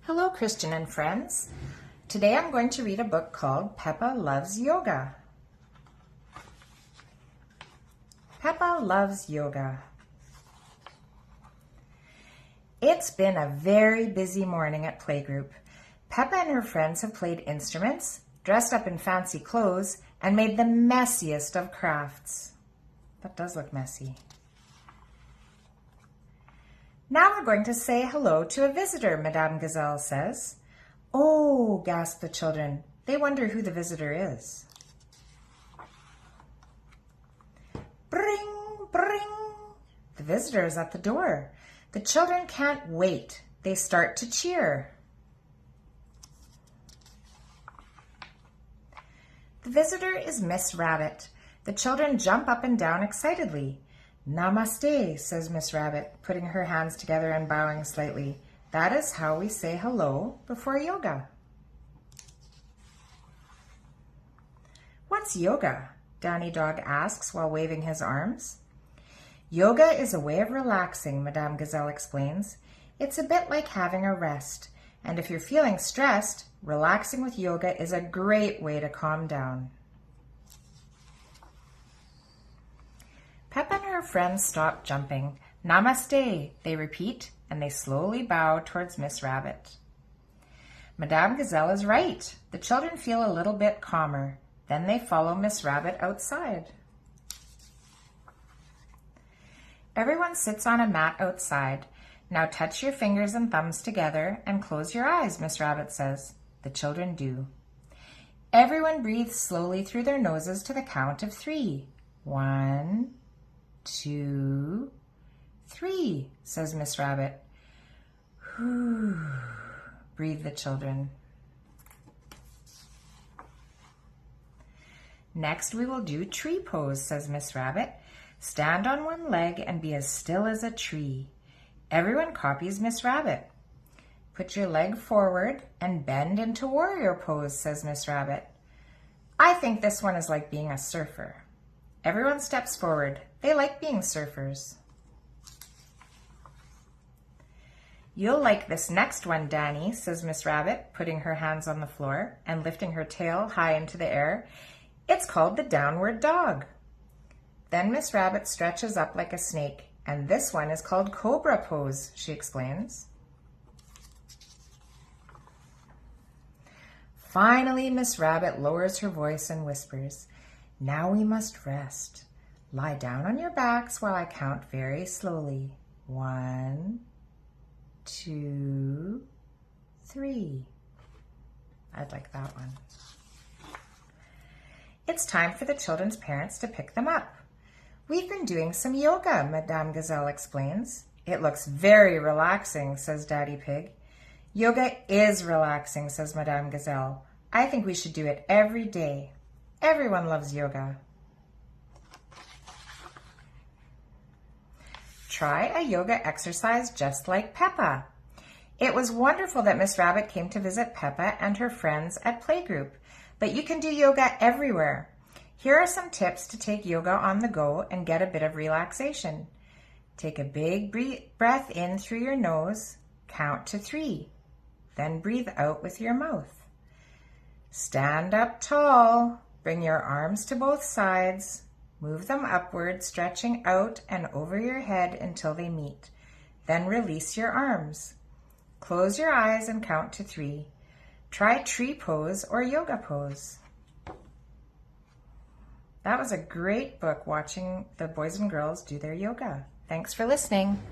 Hello, Christian and friends. Today I'm going to read a book called Peppa Loves Yoga. Peppa loves yoga. It's been a very busy morning at playgroup. Peppa and her friends have played instruments, dressed up in fancy clothes, and made the messiest of crafts. That does look messy. Now we're going to say hello to a visitor, Madame Gazelle says. Oh, gasped the children. They wonder who the visitor is. Bring, bring. The visitor is at the door. The children can't wait. They start to cheer. The visitor is Miss Rabbit. The children jump up and down excitedly. Namaste, says Miss Rabbit, putting her hands together and bowing slightly. That is how we say hello before yoga. What's yoga? Danny Dog asks while waving his arms. Yoga is a way of relaxing, Madame Gazelle explains. It's a bit like having a rest, and if you're feeling stressed, relaxing with yoga is a great way to calm down. Peppa and her friends stop jumping. Namaste, they repeat, and they slowly bow towards Miss Rabbit. Madame Gazelle is right. The children feel a little bit calmer. Then they follow Miss Rabbit outside. Everyone sits on a mat outside. Now touch your fingers and thumbs together and close your eyes, Miss Rabbit says. The children do. Everyone breathes slowly through their noses to the count of 3. 1, 2, 3, says Miss Rabbit. Whew, breathe the children. Next we will do tree pose, says Miss Rabbit. Stand on one leg and be as still as a tree. Everyone copies Miss Rabbit. Put your leg forward and bend into warrior pose, says Miss Rabbit. I think this one is like being a surfer. Everyone steps forward. They like being surfers. You'll like this next one, Danny, says Miss Rabbit, putting her hands on the floor and lifting her tail high into the air. It's called the downward dog. Then Miss Rabbit stretches up like a snake, and this one is called cobra pose, she explains. Finally, Miss Rabbit lowers her voice and whispers, Now we must rest. Lie down on your backs while I count very slowly. 1, 2, 3. I'd like that one. It's time for the children's parents to pick them up. We've been doing some yoga, Madame Gazelle explains. It looks very relaxing, says Daddy Pig. Yoga is relaxing, says Madame Gazelle. I think we should do it every day. Everyone loves yoga. Try a yoga exercise just like Peppa. It was wonderful that Miss Rabbit came to visit Peppa and her friends at playgroup, but you can do yoga everywhere. Here are some tips to take yoga on the go and get a bit of relaxation. Take a big breath in through your nose, count to 3, then breathe out with your mouth. Stand up tall. Bring your arms to both sides. Move them upward, stretching out and over your head until they meet. Then release your arms. Close your eyes and count to 3. Try tree pose or yoga pose. That was a great book, watching the boys and girls do their yoga. Thanks for listening.